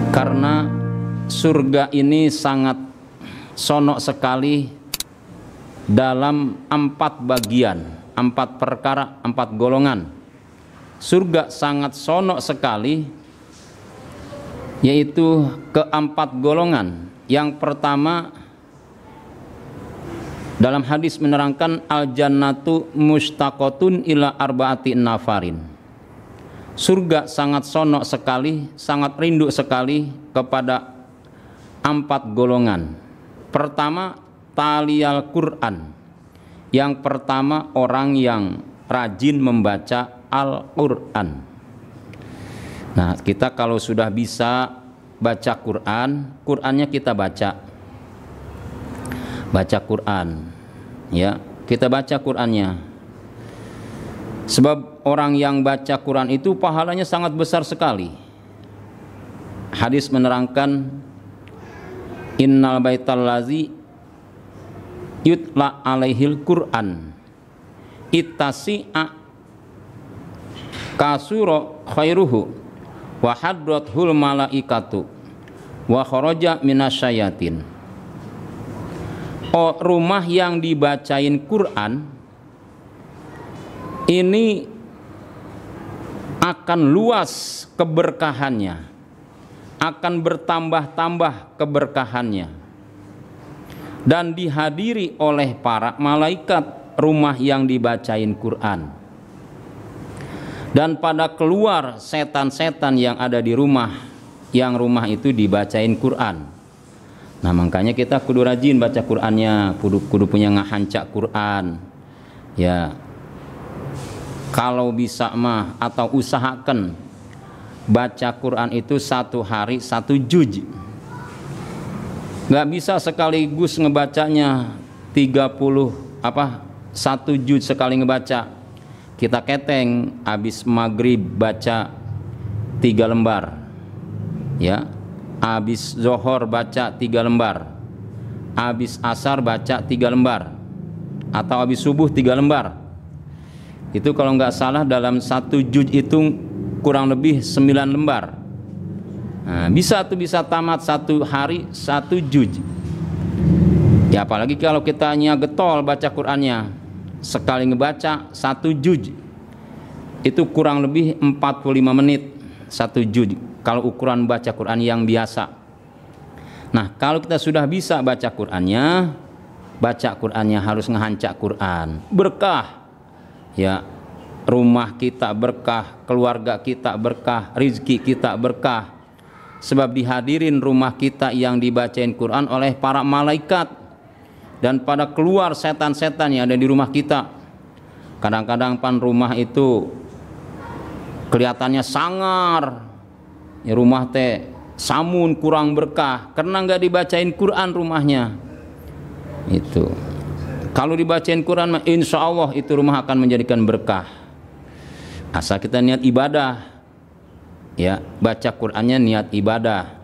Karena surga ini sangat sonok sekali dalam 4 bagian, 4 perkara, 4 golongan. Surga sangat sonok sekali, yaitu ke-4 golongan. Yang pertama, dalam hadis menerangkan al-jannatu mustaqotun ila arba'ati nafarin. Surga sangat sonok sekali, sangat rindu sekali kepada 4 golongan. Pertama, taliyal Quran. Yang pertama, orang yang rajin membaca Al-Quran. Nah, kita kalau sudah bisa baca Quran, Qurannya kita baca Quran, ya, kita baca Qurannya. Sebab orang yang baca Quran itu pahalanya sangat besar sekali. Hadis menerangkan innal baital lazi yutla alaihil Quran ittasi'a kasuro khairuhu wa hadrathul malaikatu wa kharaja minasyayatin. Oh, rumah yang dibacain Quran ini akan luas keberkahannya, akan bertambah-tambah keberkahannya, dan dihadiri oleh para malaikat rumah yang dibacain Quran. Dan pada keluar setan-setan yang ada di rumah, yang rumah itu dibacain Quran. Nah, makanya kita kudu rajin baca Qurannya, kudu punya ngahancak Quran, ya. Kalau bisa mah, atau usahakan baca Quran itu 1 hari 1 juz. Nggak bisa sekaligus ngebacanya 1 juz sekali ngebaca. Kita keteng, habis maghrib baca 3 lembar, ya. Habis zohor baca 3 lembar, habis asar baca 3 lembar, atau habis subuh 3 lembar. Itu kalau nggak salah dalam 1 juz itu kurang lebih 9 lembar. Nah, bisa tamat 1 hari 1 juz. Ya, apalagi kalau kita getol baca Qurannya, sekali ngebaca 1 juz itu kurang lebih 45 menit 1 juz kalau ukuran baca Quran yang biasa. Nah, kalau kita sudah bisa baca Qurannya harus ngehancak Quran, berkah. Ya, rumah kita berkah, keluarga kita berkah, rizki kita berkah. Sebab dihadirin rumah kita yang dibacain Quran oleh para malaikat. Dan pada keluar setan-setan yang ada di rumah kita. Kadang-kadang rumah itu kelihatannya sangar, ya, rumah teh samun kurang berkah karena nggak dibacain Quran rumahnya. Itu kalau dibacain Quran, insya Allah itu rumah akan menjadikan berkah. Asal kita niat ibadah, ya, baca Qurannya niat ibadah.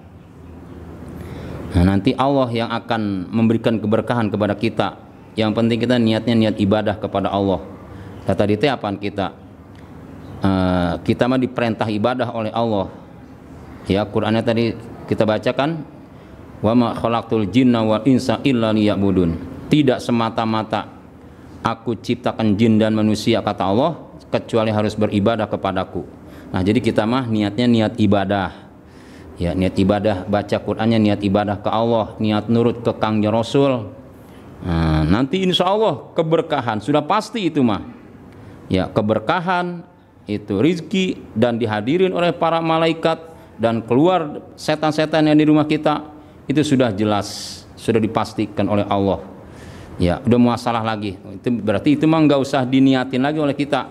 Nah, nanti Allah yang akan memberikan keberkahan kepada kita. Yang penting kita niatnya niat ibadah kepada Allah. Kata di apaan kita? Kita mah diperintah ibadah oleh Allah. Ya, Qurannya tadi kita bacakan, wa ma khalaqtul jinna wal insa illa liya'budun. Tidak semata-mata aku ciptakan jin dan manusia, kata Allah, kecuali harus beribadah kepadaku. Nah, jadi kita mah niatnya niat ibadah. Ya, niat ibadah, baca Qurannya niat ibadah ke Allah, niat nurut ke Kangjeng Rasul. Nah, nanti insya Allah keberkahan sudah pasti itu mah. Ya, keberkahan itu rizki dan dihadirin oleh para malaikat dan keluar setan-setan yang di rumah kita itu sudah jelas, sudah dipastikan oleh Allah. Ya, udah muasalah lagi. Itu berarti itu mah nggak usah diniatin lagi oleh kita.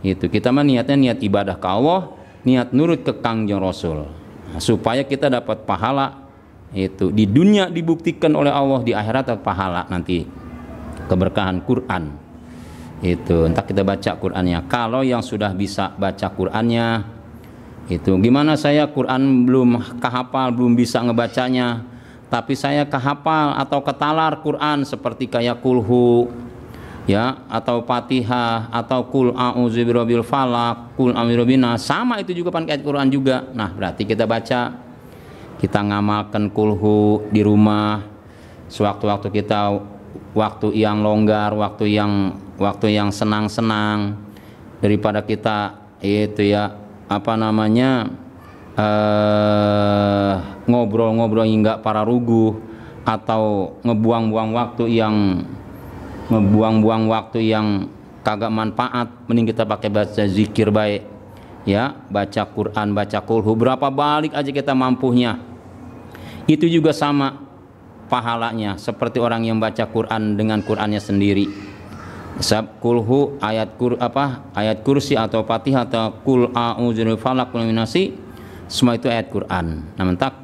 Itu kita mah niatnya niat ibadah ke Allah, niat nurut ke Kangjeng Rasul. Nah, supaya kita dapat pahala itu di dunia dibuktikan oleh Allah, di akhirat dapat pahala nanti keberkahan Quran. Itu entah kita baca Qurannya. Kalau yang sudah bisa baca Qurannya, itu gimana saya Quran belum kahapal, belum bisa ngebacanya, tapi saya kehafal atau ketalar Quran seperti kayak kulhu, ya, atau Fatihah, atau kul a'udzu birabbil falaq, kul a'udzu birabbin nas, sama itu juga pakai ayat Quran juga. Nah, berarti kita baca kita ngamalkan kulhu di rumah sewaktu-waktu kita, waktu yang longgar, waktu yang senang-senang, daripada kita itu ya apa namanya ngobrol-ngobrol hingga para ruguh, atau ngebuang-buang waktu yang kagak manfaat. Mending kita pakai baca zikir baik ya, baca Quran, baca kulhu, berapa balik aja kita mampunya. Itu juga sama pahalanya seperti orang yang baca Quran dengan Qurannya sendiri. Sebab kulhu ayat kursi atau Fatihah atau kul a'udzu birabbil falaq wal nasi, semua itu ayat Quran. Nah, mentak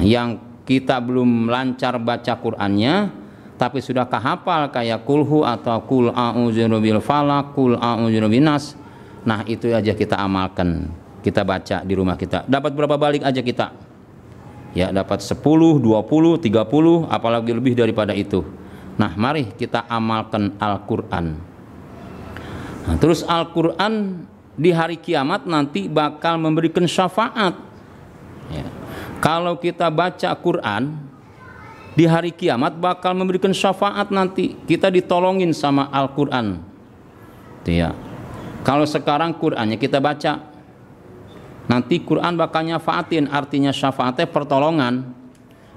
yang kita belum lancar baca Qurannya tapi sudah kahafal kayak kulhu atau kul a'udzu birabbil falaq, kul a'udzu birabbin nas. Nah, itu aja kita amalkan, kita baca di rumah kita. Dapat berapa balik aja kita? Ya, dapat 10, 20, 30, apalagi lebih daripada itu. Nah, mari kita amalkan Al-Quran. Nah, terus Al-Quran di hari kiamat nanti bakal memberikan syafaat ya. Kalau kita baca Quran di hari kiamat bakal memberikan syafaat, nanti kita ditolongin sama Al-Quran ya. Kalau sekarang Qurannya kita baca, nanti Quran bakal nyafaatin, artinya syafaatnya pertolongan.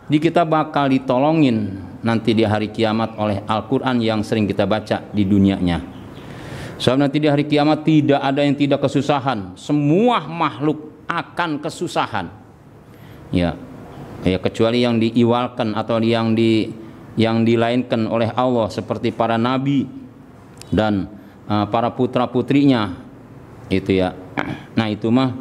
Jadi kita bakal ditolongin nanti di hari kiamat oleh Al-Quran yang sering kita baca di dunianya. Sebab nanti di hari kiamat tidak ada yang tidak kesusahan, semua makhluk akan kesusahan ya, kecuali yang diiwalkan atau yang dilainkan oleh Allah seperti para nabi dan para putra putrinya itu ya. Nah, itu mah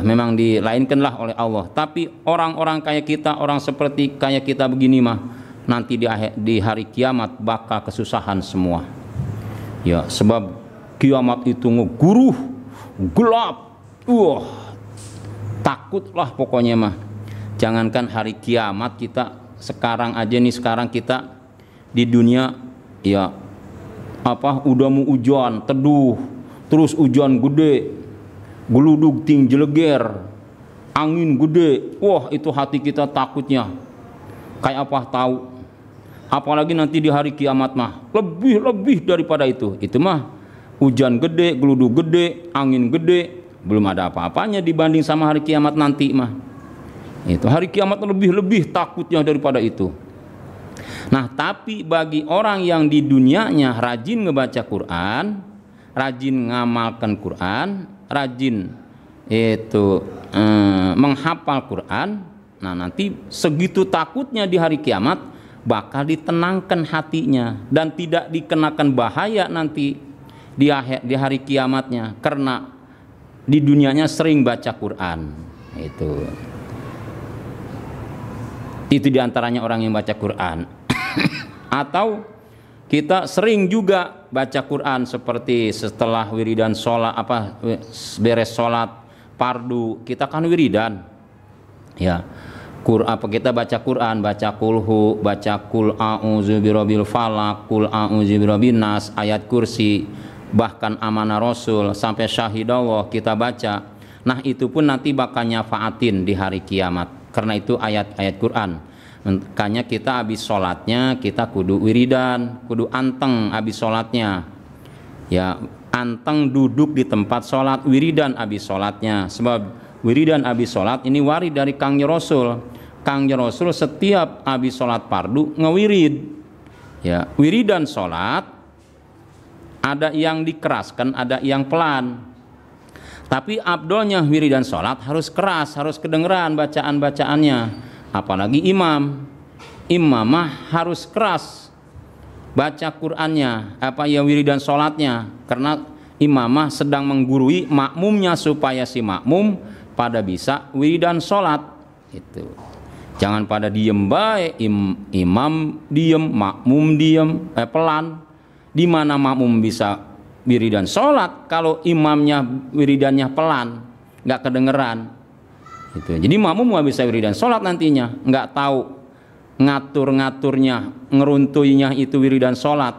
memang dilainkanlah oleh Allah. Tapi orang-orang kayak kita, orang seperti kayak kita begini mah nanti di hari kiamat bakal kesusahan semua ya. Sebab kiamat itu ngeguruh, gelap, takutlah pokoknya mah. Jangankan hari kiamat, kita sekarang aja nih, sekarang kita di dunia ya udah mau hujan teduh, terus hujan gede, geluduk ting jeleger, angin gede, wah itu hati kita takutnya kayak apa tahu. Apalagi nanti di hari kiamat mah lebih daripada itu mah hujan gede, geluduk gede, angin gede, belum ada apa-apanya dibanding sama hari kiamat nanti mah. Itu hari kiamat lebih takutnya daripada itu. Nah, tapi bagi orang yang di dunianya rajin ngebaca Quran, rajin ngamalkan Quran, rajin itu menghafal Quran, nah nanti segitu takutnya di hari kiamat bakal ditenangkan hatinya dan tidak dikenakan bahaya nanti di hari kiamatnya, karena di dunianya sering baca Quran. Itu diantaranya orang yang baca Quran. Atau kita sering juga baca Quran seperti setelah wiridan sholat, beres sholat fardu kita kan wiridan ya. Kita baca Quran, baca kulhu, baca kul a'udzu birabbil falaq, kul a'udzu birabbin nas, ayat kursi, bahkan amanah rasul sampai syahidallah kita baca. Nah, itu pun nanti bakal nyafaatin di hari kiamat, karena itu ayat-ayat Quran. Makanya kita habis sholatnya kita kudu wiridan, kudu anteng habis sholatnya ya, anteng duduk di tempat sholat, wiridan habis sholatnya. Sebab wiridan habis sholat ini warid dari Kangjeng Rasul. Kangjeng Rasul setiap habis sholat fardu ngewirid ya. Wiridan sholat ada yang dikeraskan, ada yang pelan, tapi abdolnya wiridan sholat harus keras, harus kedengeran bacaan-bacaannya. Apalagi imamah harus keras baca Qur'annya, wiridan sholatnya, karena imamah sedang menggurui makmumnya supaya si makmum pada bisa wiridan sholat. Itu jangan pada diem baik, imam diem, makmum diem, pelan. Di mana makmum bisa wiridan sholat kalau imamnya wiridannya pelan, nggak kedengeran. Jadi makmum nggak bisa wiridan sholat nantinya, nggak tahu ngatur-ngaturnya, ngeruntuinya itu wiridan sholat.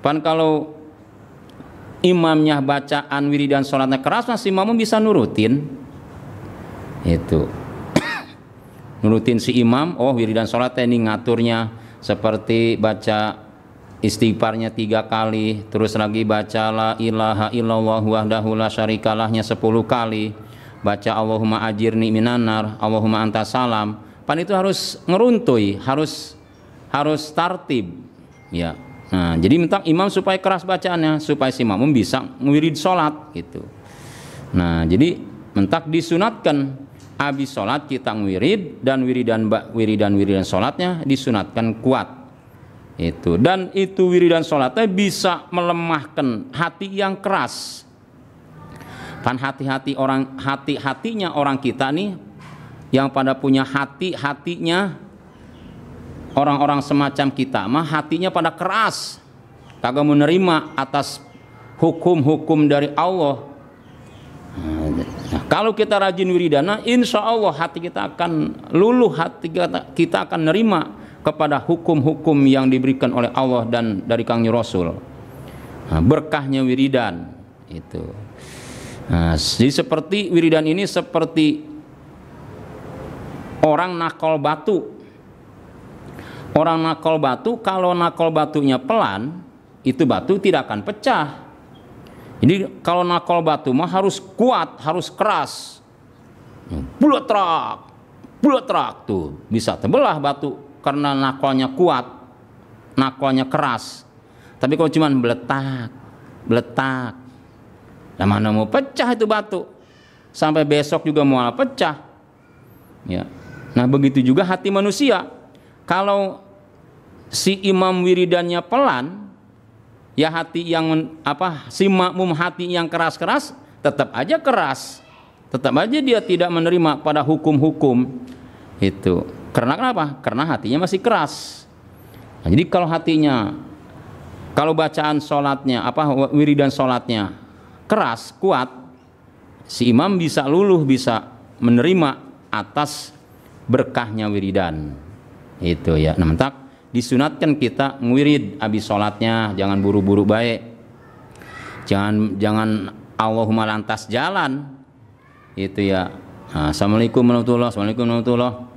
Pan kalau imamnya bacaan wiridan sholatnya keras, masih makmum bisa nurutin. Itu nurutin si imam. Oh, wiridan sholatnya ini ngaturnya seperti baca istighfarnya 3 kali, terus lagi baca la ilaha illallah wahdahu la syarikalahnya 10 kali, baca Allahumma ajirni minanar, Allahumma anta salam. Pan itu harus ngeruntui, harus tartib ya. Nah, jadi minta imam supaya keras bacaannya, supaya si makmum bisa ngewirid sholat gitu. Nah, jadi mentak disunatkan habis sholat kita ngewirid, dan wiridan sholatnya disunatkan kuat itu. Dan itu wiridan sholatnya bisa melemahkan hati yang keras. Kan hati-hatinya orang kita nih yang pada punya hatinya orang-orang semacam kita mah hatinya pada keras, kagak menerima atas hukum-hukum dari Allah. Nah, kalau kita rajin wiridana, insya Allah hati kita akan luluh, hati kita akan nerima kepada hukum-hukum yang diberikan oleh Allah dan dari Kangjeng Rasul. Nah, berkahnya wiridan itu. Nah, jadi seperti wiridan ini seperti orang nakal batu. Orang nakal batu, kalau nakal batunya pelan, itu batu tidak akan pecah. Jadi kalau nakal batu mah harus kuat, harus keras. Bulat-rak tuh bisa terbelah batu karena nakalnya kuat, nakalnya keras. Tapi kalau cuma beletak, nah mana mau pecah itu batu? Sampai besok juga mau pecah. Ya. Nah begitu juga hati manusia. Kalau si imam wiridannya pelan, ya hati yang si makmum hati yang keras-keras tetap aja keras, tetap aja dia tidak menerima pada hukum-hukum itu. Karena kenapa? Karena hatinya masih keras. Nah, jadi kalau bacaan sholatnya wiridan sholatnya keras, kuat, si imam bisa luluh, bisa menerima atas berkahnya wiridan. Itu ya. Nah, mentak disunatkan kita ngewirid habis sholatnya, jangan buru-buru baik, jangan Allahumma lantas jalan itu ya. Nah, Assalamualaikum warahmatullahi wabarakatuh.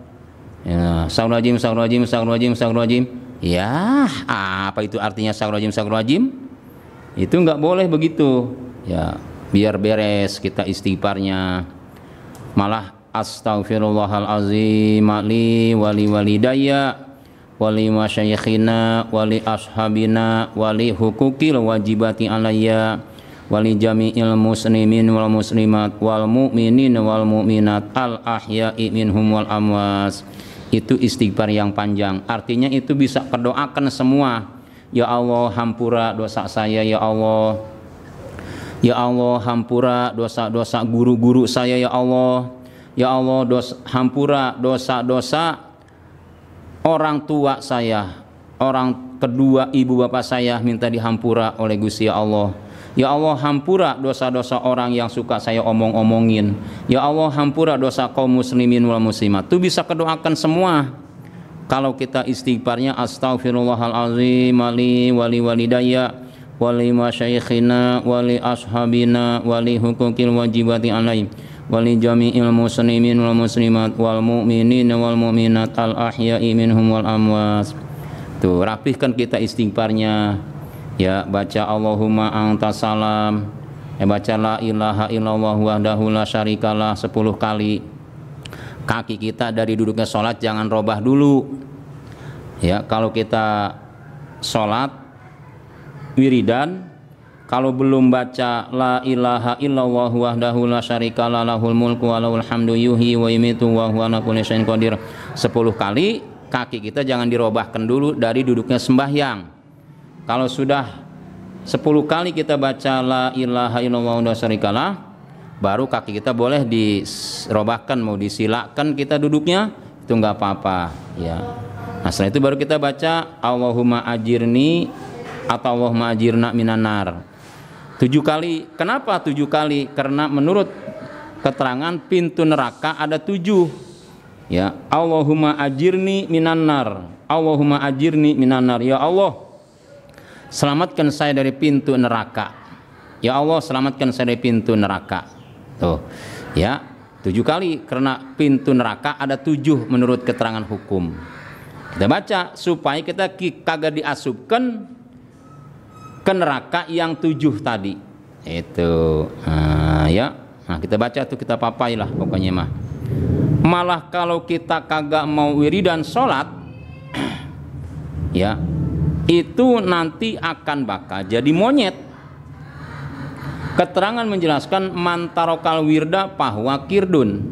Ya, Astagfirullahaladzim. Ya, apa itu artinya Astagfirullahaladzim? Itu nggak boleh begitu ya. Biar beres kita istighfarnya, malah Astaghfirullahalazim li wali walidayya wali masyayikhina wali ashabina wali hukukil wajibati alayya wali jami'il muslimin wal muslimat wal mu'minin wal mu'minat al ahya'i minhum wal amwas. Itu istighfar yang panjang, artinya itu bisa kedoakan semua. Ya Allah, hampura dosa saya, ya Allah. Ya Allah, hampura dosa-dosa guru-guru saya, ya Allah. Ya Allah, hampura dosa-dosa orang tua saya, orang kedua ibu bapak saya, minta dihampura oleh Gusti Allah. Ya Allah, hampura dosa-dosa orang yang suka saya omong-omongin. Ya Allah, hampura dosa kaum muslimin wal muslimat. Itu bisa kedoakan semua. Kalau kita istighfarnya Astaghfirullahalazim li wali walidayya wali masyayikhina wali ashabina wali hukukil wajibati alaihim wali jami'il muslimin wal muslimat wal mu'minin wal mu'minat al ahya'i minhum wal amwas. Tuh, rapihkan kita istighfarnya ya. Baca Allahumma anta salam, baca la ilaha illallah wahdahu la syarikalah 10 kali. Kaki kita dari duduknya sholat jangan robah dulu ya. Kalau kita sholat wiridan, kalau belum baca la ilaha illallah wahdahu la syarikalah lahul mulku wa lahul hamdu yuhyi wa yumitu wa huwa ala kulli syai'in qadir 10 kali, kaki kita jangan dirobahkan dulu dari duduknya sembahyang. Kalau sudah 10 kali kita baca la ilaha illallah wahdahu la syarikalah, baru kaki kita boleh dirobahkan, mau disilakan kita duduknya, itu nggak apa-apa ya. Nah setelah itu baru kita baca Allahumma ajirni atau Allahumma ajirna minanar 7 kali. Kenapa 7 kali? Karena menurut keterangan pintu neraka ada 7 ya. Allahumma ajirni minanar, Allahumma ajirni minanar, ya Allah selamatkan saya dari pintu neraka, ya Allah selamatkan saya dari pintu neraka. Tuh ya, 7 kali karena pintu neraka ada 7 menurut keterangan hukum. Kita baca supaya kita kagak diasupkan ke neraka yang 7 tadi. Itu ya. Nah, kita baca tuh, kita papailah pokoknya mah. Malah kalau kita kagak mau wiridan sholat ya, itu nanti akan bakal jadi monyet. Keterangan menjelaskan mantarokal wirda pahwa kirdun.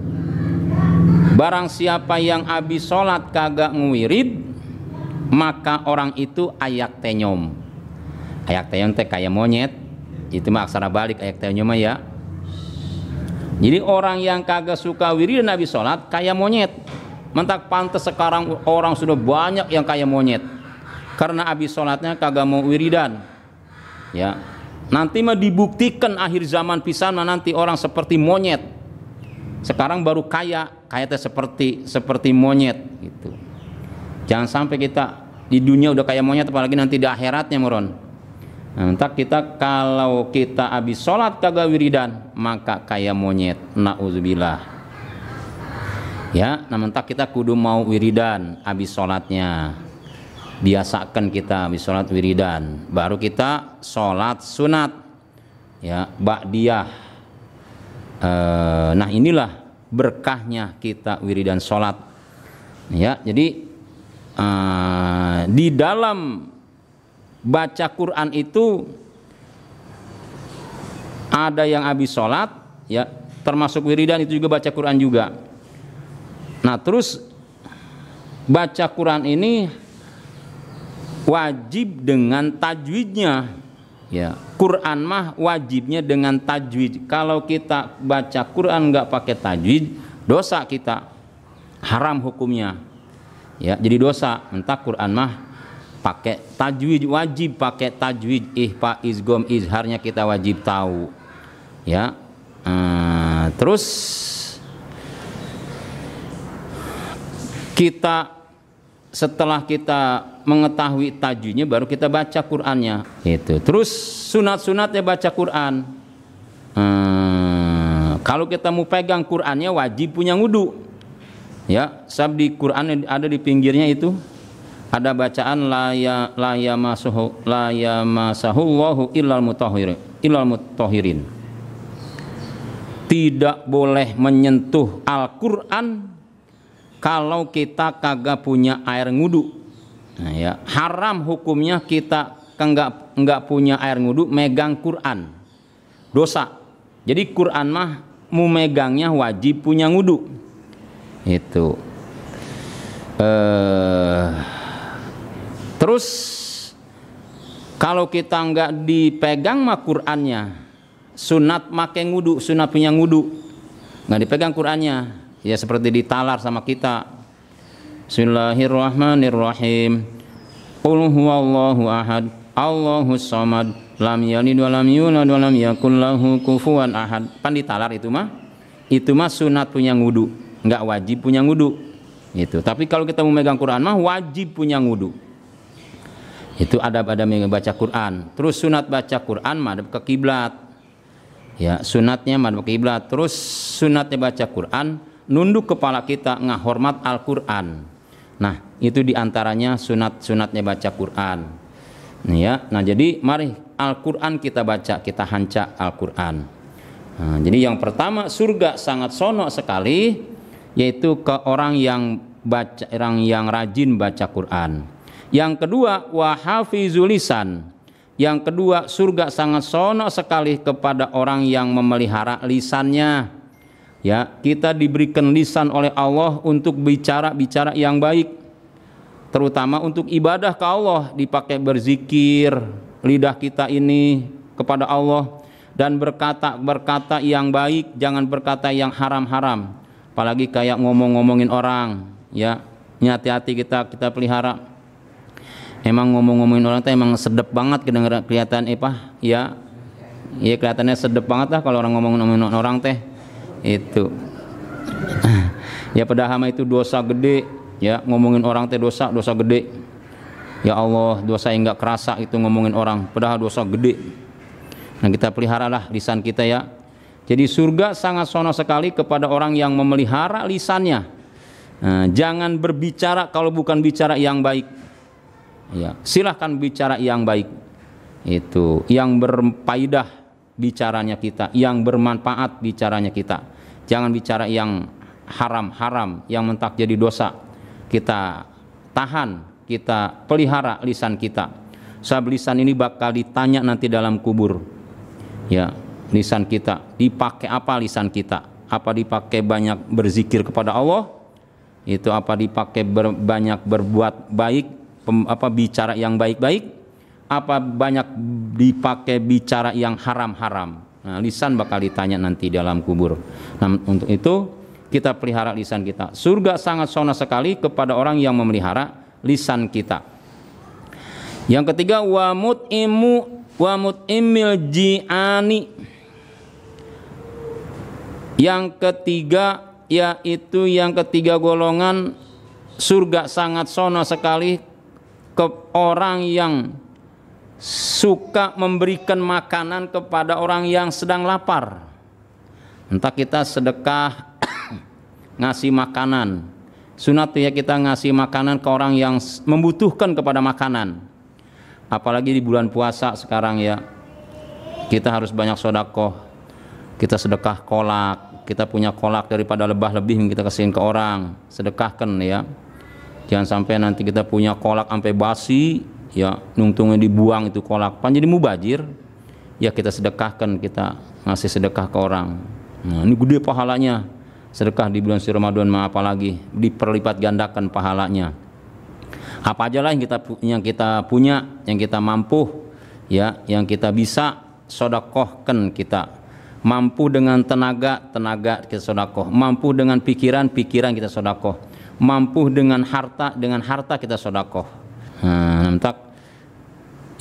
Barang siapa yang habis sholat kagak ngewirid, maka orang itu ayak tenyom. Ayak tenyom teh kayak monyet. Itu mah aksara balik ayak tenyom mah ya. Jadi orang yang kagak suka wiridan habis sholat kayak monyet. Mentak pantas sekarang orang sudah banyak yang kayak monyet karena habis sholatnya kagak mau wiridan. Ya. Nanti mah dibuktikan akhir zaman pisan mah nanti orang seperti monyet. Sekarang baru kaya teh seperti monyet gitu. Jangan sampai kita di dunia udah kayak monyet, apalagi nanti di akhiratnya moron. Nah, entar kita kalau kita habis sholat kagak wiridan maka kayak monyet. Nauzubillah. Ya, nah entar kita kudu mau wiridan habis sholatnya. Biasakan kita habis sholat wiridan, baru kita sholat sunat ya, ba'diyah. Nah inilah berkahnya kita wiridan sholat ya. Jadi di dalam baca Quran itu ada yang habis sholat ya, termasuk wiridan itu juga baca Quran juga. Nah terus baca Quran ini wajib dengan tajwidnya ya. Quran mah wajibnya dengan tajwid. Kalau kita baca Quran nggak pakai tajwid, dosa kita, haram hukumnya ya, jadi dosa. Entah Quran mah pakai tajwid, wajib pakai tajwid, ihfa, izgom, izharnya kita wajib tahu ya. Terus kita setelah kita mengetahui tajwidnya baru kita baca Qur'annya itu. Terus sunat-sunatnya baca Qur'an. Kalau kita mau pegang Qur'annya wajib punya wudu ya. Sebab di Qur'an ada di pinggirnya itu ada bacaan la yamasahullahu illal mutahhirin. Tidak boleh menyentuh Al-Qur'an kalau kita kagak punya air ngudu. Nah, ya, haram hukumnya kita enggak punya air ngudu megang Quran, dosa. Jadi Quran mah mau megangnya wajib punya ngudu. Itu. Terus kalau kita enggak dipegang mah Qurannya, sunat make ngudu, sunat punya ngudu, enggak dipegang Qurannya. Ya seperti ditalar sama kita. Bismillahirrahmanirrahim. Qul huwallahu ahad, Allahus samad, lam yalid wa lam yulad wa lam yakul lahu kufuwan ahad. Kan ditalar itu mah. Itu mah sunat punya wudu, enggak wajib punya wudu. Itu. Tapi kalau kita mau megang Quran mah wajib punya wudu. Itu adab-adab baca Quran. Terus sunat baca Quran madhab ke kiblat. Ya, sunatnya madhab ke kiblat. Terus sunatnya baca Quran nunduk kepala kita ngahormat Al-Quran. Nah itu diantaranya sunat-sunatnya baca Quran ya. Nah jadi mari Al-Quran kita baca, kita hanca Al-Quran. Nah, jadi yang pertama surga sangat sono sekali, yaitu ke orang yang rajin baca Quran. Yang kedua wahafizul lisan. Yang kedua surga sangat sono sekali kepada orang yang memelihara lisannya. Ya, kita diberikan lisan oleh Allah untuk bicara yang baik, terutama untuk ibadah ke Allah, dipakai berzikir lidah kita ini kepada Allah dan berkata yang baik, jangan berkata yang haram-haram, apalagi kayak ngomongin orang ya. Ini hati-hati kita pelihara. Emang ngomongin orang teh emang sedep banget kedengeran, kelihatan ya. Ya kelihatannya sedep banget lah kalau orang ngomongin orang teh. Itu ya padahal itu dosa gede ya, ngomongin orang teh dosa gede ya. Allah, dosa yang enggak kerasa itu ngomongin orang, padahal dosa gede. Nah kita peliharalah lisan kita ya. Jadi surga sangat sono sekali kepada orang yang memelihara lisannya. Jangan berbicara kalau bukan bicara yang baik. Ya, silahkan bicara yang baik. Itu yang berfaedah bicaranya kita, yang bermanfaat bicaranya kita. Jangan bicara yang haram-haram, yang mentak jadi dosa. Kita tahan, kita pelihara lisan kita. Sebab lisan ini bakal ditanya nanti dalam kubur. Ya, lisan kita dipakai apa? Lisan kita apa dipakai banyak berzikir kepada Allah? Itu apa dipakai banyak berbuat baik, bicara yang baik-baik? Apa banyak dipakai bicara yang haram-haram? Nah, lisan bakal ditanya nanti dalam kubur. Nah, untuk itu kita pelihara lisan kita. Surga sangat sono sekali kepada orang yang memelihara lisan kita. Yang ketiga, wa mut'imil ji'ani. Yang ketiga yaitu yang ketiga golongan surga sangat sono sekali ke orang yang suka memberikan makanan kepada orang yang sedang lapar. Entah kita sedekah ngasih makanan, sunat ya kita ngasih makanan ke orang yang membutuhkan kepada makanan. Apalagi di bulan puasa sekarang ya, kita harus banyak sedekah. Kita sedekah kolak, kita punya kolak daripada lebah lebih yang kita kasihin ke orang, sedekahkan ya. Jangan sampai nanti kita punya kolak sampai basi ya, nungtungnya dibuang itu kolak, pan jadi mubazir. Ya kita sedekahkan, kita ngasih sedekah ke orang. Nah, ini gede pahalanya. Sedekah di bulan suci Ramadan mah apalagi diperlipat gandakan pahalanya. Apa aja lah yang kita punya, yang kita mampu ya, yang kita bisa sedekahkan kita. Mampu dengan tenaga kita sedekah, mampu dengan pikiran kita sedekah, mampu dengan harta kita sedekah.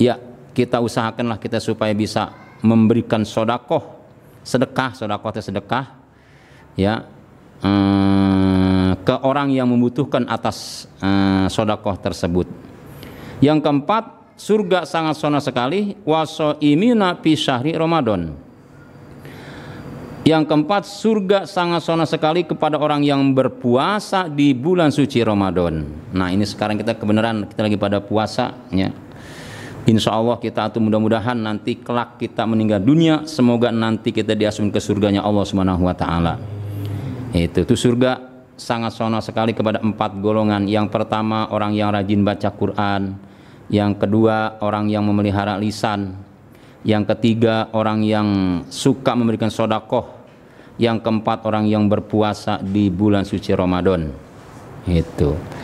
Ya kita usahakanlah kita supaya bisa memberikan sedekah ya ke orang yang membutuhkan atas sedekah tersebut. Yang keempat, surga sangat sono sekali wasoimina fi syahri Ramadan. Yang keempat, surga sangat sono sekali kepada orang yang berpuasa di bulan suci Ramadan. Nah, ini sekarang kita kebenaran kita lagi pada puasa ya. Insya Allah kita tuh mudah-mudahan nanti kelak kita meninggal dunia, semoga nanti kita diasupkan ke surganya Allah Subhanahu wa taala. Itu surga sangat sono sekali kepada 4 golongan. Yang pertama, orang yang rajin baca Quran. Yang kedua, orang yang memelihara lisan. Yang ketiga, orang yang suka memberikan sedekah. Yang keempat, orang yang berpuasa di bulan suci Ramadan. Itu.